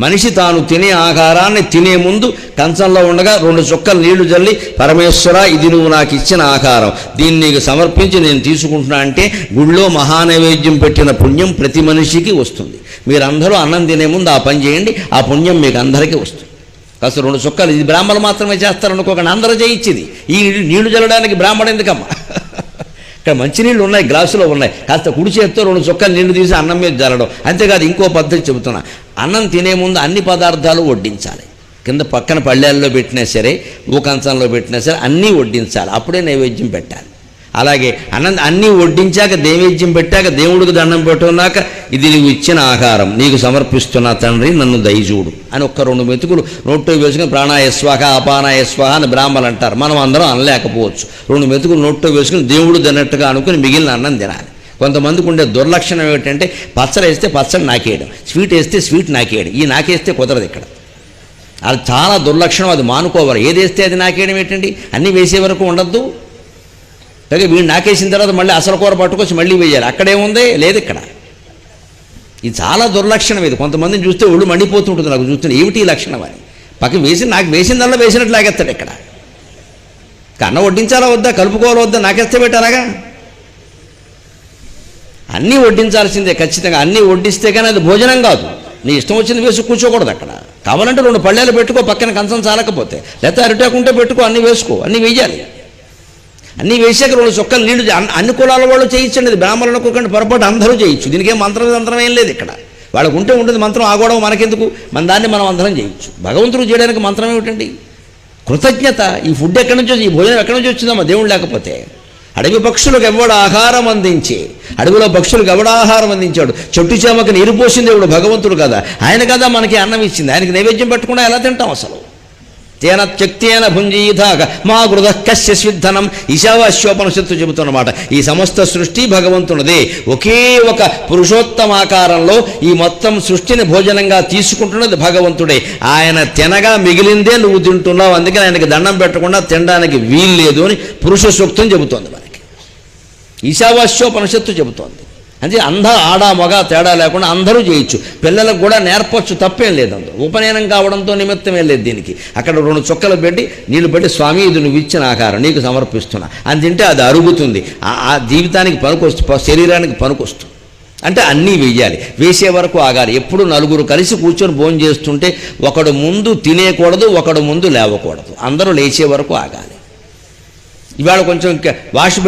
మనిషి తాను తినే ఆహారాన్ని తినే ముందు కంచంలో ఉండగా 2 చుక్కలు నీళ్లు చల్లి, పరమేశ్వర ఇది నువ్వు నాకు ఇచ్చిన ఆహారం, దీన్ని నీకు సమర్పించి నేను తీసుకుంటున్నా అంటే గుళ్ళో మహానైవేద్యం పెట్టిన పుణ్యం ప్రతి మనిషికి వస్తుంది. మీరందరూ అన్నం తినే ముందు ఆ పని చేయండి, ఆ పుణ్యం మీకు అందరికీ వస్తుంది. కాస్త 2 చుక్కలు, ఇది బ్రాహ్మణులు మాత్రమే చేస్తారనుకోకండి, అందరూ చేయించింది. ఈ నీళ్లు చల్లడానికి బ్రాహ్మణుడు ఎందుకమ్మా? ఇక్కడ మంచినీళ్ళు ఉన్నాయి, గ్లాసులో ఉన్నాయి, కాస్త కుడి చేత్తో 2 చుక్కలు నీళ్లు తీసి అన్నం మీద జల్లడం. అంతేకాదు ఇంకో పద్ధతి చెబుతున్నా, అన్నం తినే ముందు అన్ని పదార్థాలు వడ్డించాలి. కింద పక్కన పళ్ళేల్లో పెట్టినా సరే, కంచంలో పెట్టినా సరే అన్నీ వడ్డించాలి, అప్పుడే నైవేద్యం పెట్టాలి. అలాగే అన్నీ వడ్డించాక నైవేద్యం పెట్టాక దేవుడికి దండం పెట్టుకున్నాక, ఇది నీవు ఇచ్చిన ఆహారం నీకు సమర్పిస్తున్నా తండ్రి, నన్ను దయచూడు అని 1-2 మెతుకులు నోట్లో వేసుకుని ప్రాణాయస్వాహ అపానాయస్వాహ అని బ్రాహ్మణులు అంటారు. మనం అందరం అనలేకపోవచ్చు. 2 మెతుకులు నోట్లో వేసుకుని దేవుడు తిన్నట్టుగా అనుకుని మిగిలిన అన్నం తినాలి. కొంతమందికి ఉండే దుర్లక్షణం ఏమిటంటే పచ్చడి వేస్తే పచ్చడి నాకేయడం, స్వీట్ వేస్తే స్వీట్ నాకేయడం. ఈ నాకేస్తే కుదరదు ఇక్కడ, అది చాలా దుర్లక్షణం, అది మానుకోవాలి. ఏది వేస్తే అది నాకేయడం ఏంటండి? అన్నీ వేసే వరకు ఉండద్దు. అలాగే వీడు నాకేసిన తర్వాత మళ్ళీ అసలు కూర పట్టుకొచ్చి మళ్ళీ వేయాలి, అక్కడేముంది లేదు ఇక్కడ. ఇది చాలా దుర్లక్షణం. ఇది కొంతమందిని చూస్తే ఒళ్ళు మండిపోతుంటుంది, నాకు చూస్తున్నా ఏమిటి ఈ లక్షణం అని. పక్కన వేసి నాకు వేసిందల్లా వేసినట్లు లాగేస్తాడు ఇక్కడ. అన్నం వడ్డించాలా వద్దా, కలుపుకోవాలా వద్దా, నాకేస్తే పెట్టాలాగా? అన్నీ వడ్డించాల్సిందే ఖచ్చితంగా. అన్నీ వడ్డిస్తే కానీ అది భోజనం కాదు. నీ ఇష్టం వచ్చింది వేసి కూర్చోకూడదు అక్కడ. కావాలంటే 2 పళ్ళేలు పెట్టుకో, పక్కన కంచం చాలకపోతే, లేకపోతే అరిటాకుంటే పెట్టుకో, అన్నీ వేసుకో, అన్నీ వేయాలి. అన్నీ వేసాక 2 చుక్కలు నీళ్లు అన్ని కులాల వాళ్ళు చేయించండి. ఇది బ్రాహ్మణులు అనుకోకండి, పొరపాటు అందరూ చేయొచ్చు. దీనికేం మంత్రం ఏం లేదు ఇక్కడ. వాళ్ళకు ఉంటే ఉంటుంది మంత్రం, ఆ గొడవ మనకెందుకు, మన దాన్ని మనం అందరం చేయొచ్చు. భగవంతుడు చేయడానికి మంత్రం ఏమిటండి? కృతజ్ఞత. ఈ ఫుడ్ ఎక్కడి నుంచి, ఈ భోజనం ఎక్కడి నుంచి వచ్చిందమ్మా దేవుడు లేకపోతే? అడవి పక్షులకు ఎవడు ఆహారం అందించి, అడవిలో పక్షులకు ఎవడు ఆహారం అందించాడు? చెట్టు చేమకు నీరు పోసింది ఎవడు? భగవంతుడు కదా. ఆయన కదా మనకి అన్నం ఇచ్చింది. ఆయనకి నైవేద్యం పెట్టకుండా ఎలా తింటాం అసలు? తేన త్యక్తేన భుంజీతాక మా గృధ కస్య స్విద్ధనం ఈశావాస్యోపనిషత్తు చెబుతున్నమాట. ఈ సమస్త సృష్టి భగవంతునిదే. ఒకే ఒక పురుషోత్తమాకారంలో ఈ మొత్తం సృష్టిని భోజనంగా తీసుకుంటున్నది భగవంతుడే. ఆయన తినగా మిగిలిందే నువ్వు తింటున్నావు, అందుకని ఆయనకి దండం పెట్టకుండా తినడానికి వీల్లేదు అని పురుష సూక్తం చెబుతోంది మనకి. ఈశావాస్యోపనిషత్తు చెబుతోంది. అంటే ఆడ మగ తేడా లేకుండా అందరూ చేయొచ్చు. పిల్లలకు కూడా నేర్పచ్చు, తప్పేం లేదు. అందులో ఉపనయనం కావడంతో నిమిత్తమే లేదు దీనికి. అక్కడ 2 చుక్కలు పెట్టి నీళ్లు పెట్టి, స్వామి ఇది నువ్వు ఇచ్చిన ఆహారం నీకు సమర్పిస్తున్నా అని తింటే అది అరుగుతుంది, ఆ జీవితానికి పనికొస్తుంది, శరీరానికి పనికొస్తుంది. అంటే అన్నీ వేయాలి, వేసే వరకు ఆగాలి. ఎప్పుడు 4 కలిసి కూర్చొని భోజనం చేస్తుంటే ఒకడు ముందు తినేయకూడదు, ఒకడు ముందు లేవకూడదు, అందరూ లేచే వరకు ఆగాలి. ఇవాళ కొంచెం వాష్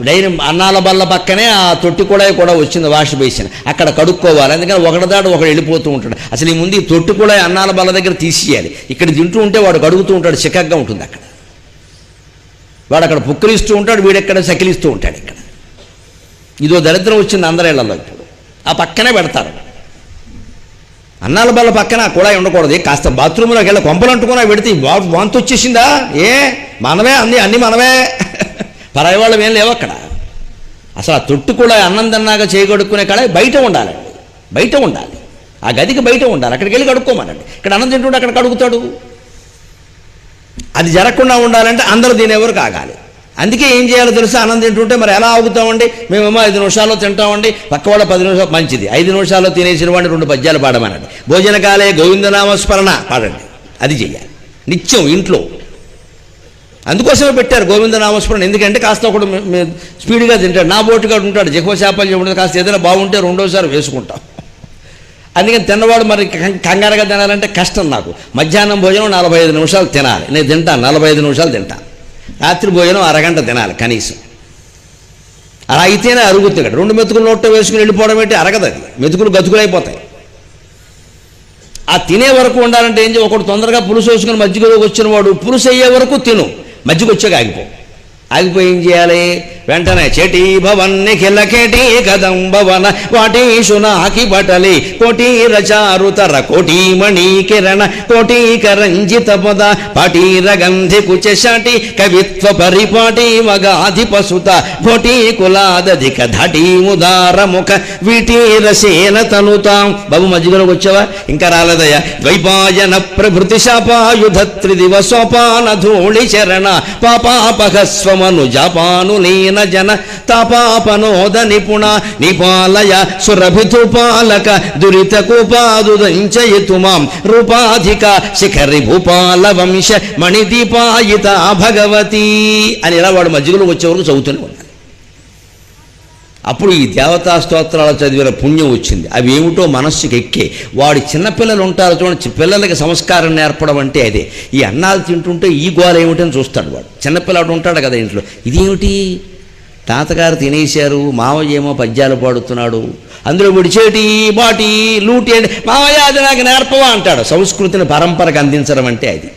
డైరీ అన్నాల బల్ల పక్కనే ఆ తొట్టి కూడా వచ్చింది, వాష్ బేసిన్. అక్కడ కడుక్కోవాలి, అందుకని ఒకటిదాడు ఒకడు వెళ్ళిపోతూ ఉంటాడు. అసలు ఈ ముందు ఈ తొట్టి కూడా అన్నాల బల్ల దగ్గర తీసేయాలి. ఇక్కడ తింటూ ఉంటే వాడు కడుగుతూ ఉంటాడు, చిక్కగా ఉంటుంది అక్కడ. వాడు అక్కడ పుక్కలిస్తూ ఉంటాడు, వీడెక్కడ సకిలిస్తూ ఉంటాడు. ఇక్కడ ఇదో దరిద్రం వచ్చింది అందరిళ్లలో. ఇప్పుడు ఆ పక్కనే పెడతారు, అన్నాల బల్ల పక్కన కూడా ఉండకూడదు. కాస్త బాత్రూంలోకి వెళ్ళి కొంపలు అంటుకున్నా పెడితే వాంతి వచ్చేసిందా? మనమే అన్నీ మనమే, పరాయి వాళ్ళం ఏం లేవు అక్కడ. అసలు ఆ తొట్టు కూడా అన్నం తిన్నాక చేయగడుక్కునే కాడ బయట ఉండాలండి, బయట ఉండాలి. ఆ గదికి బయట ఉండాలి, అక్కడికి వెళ్ళి కడుక్కోమనండి. ఇక్కడ అన్నం తింటుంటే అక్కడ కడుగుతాడు. అది జరగకుండా ఉండాలంటే అందరూ తినేవరకు ఆగాలి. అందుకే ఏం చేయాలో తెలుసా? అన్నం తింటుంటే మరి ఎలా ఆగుతామండి? మేమేమో 5 నిమిషాల్లో తింటామండి, పక్క వాళ్ళ 10 నిమిషాలు. మంచిది, 5 నిమిషాల్లో తినేసిన వాడిని 2 పద్యాలు పాడమనండి. భోజనకాలే గోవిందనామస్మరణ పాడండి, అది చెయ్యాలి నిత్యం ఇంట్లో. అందుకోసమే పెట్టారు గోవిందనామస్మరణ. ఎందుకంటే కాస్త ఒకడు స్పీడ్గా తింటాడు, నా బోటుగా ఉంటాడు, జహ్వశాపల్యం ఉంటుంది, కాస్త ఏదైనా బాగుంటే 2వసారి వేసుకుంటాం. అందుకని తిన్నవాడు మరి కంగారుగా తినాలంటే కష్టం. నాకు మధ్యాహ్నం భోజనం 45 నిమిషాలు తినాలి, నేను తింటాను 45 నిమిషాలు తింటాను. రాత్రి భోజనం అరగంట తినాలి కనీసం. అలా అయితేనే అరుగుతుంది. ఇక్కడ 2 మెతుకులు నోట్లో వేసుకుని వెళ్ళిపోవడం ఏంటి? అరగదు, అది మెతుకులు గతుకులైపోతాయి. ఆ తినే వరకు ఉండాలంటే ఏం చేయ, ఒకడు తొందరగా పులుసు వేసుకుని మజ్జిగలోకి వచ్చిన వాడు పులుసు అయ్యే వరకు తిను, మజ్జిగ వచ్చాక ఆగిపోయి ఏం చేయాలి? వెంటనే చేటీ భవన్ నిఖిల కేటీ కదం భవన వాటీషు నాకి బటలి కోటీ రచారుతర కోటీమణి కిరణ కోటీకరంజిత పద పాటీర గంధి కుచశాటి కవిత్వ పరిపాటి మగాధిపసుత భోటీ కులాదధిక ధటీ ముదార ముఖ వీటీరసేన తనుతాం. బాబు మధ్యలోకి వచ్చావా? ఇంకా రాలేదయ్యా. ద్వైపాయన ప్రభృతి శాపాయుధ త్రిదివ సోపాన ధూళి చరణ పాపాపహస్వమను జాపాను లీన దీన జన తపాపనోద నిపుణ నిపాలయ సురభితుపాలక దురిత కుపాదుదంచయతు మాం రూపాధిక శిఖరి భూపాల వంశ మణిదీపాయిత భగవతి అని ఇలా వాడు మధ్యలో వచ్చేవరకు చదువుతూనే ఉన్నాడు. అప్పుడు ఈ దేవతా స్తోత్రాలు చదివిన పుణ్యం వచ్చింది. అవి ఏమిటో మనస్సుకి ఎక్కే. వాడి చిన్నపిల్లలు ఉంటారు చూడండి, పిల్లలకి సంస్కారం నేర్పడం అంటే అదే. ఈ అన్నాలు తింటుంటే ఈ గోల ఏమిటని చూస్తాడు వాడు. చిన్నపిల్లాడు ఉంటాడు కదా ఇంట్లో, ఇదేమిటి తాతగారు తినేశారు, మావయ్య ఏమో పద్యాలు పాడుతున్నాడు, అందులో విడిచేటి బాటి లూటి అంటే మావయ్య అది నాకు నేర్పవా అంటాడు. సంస్కృతిని పరంపరకు అందించడం అంటే అది.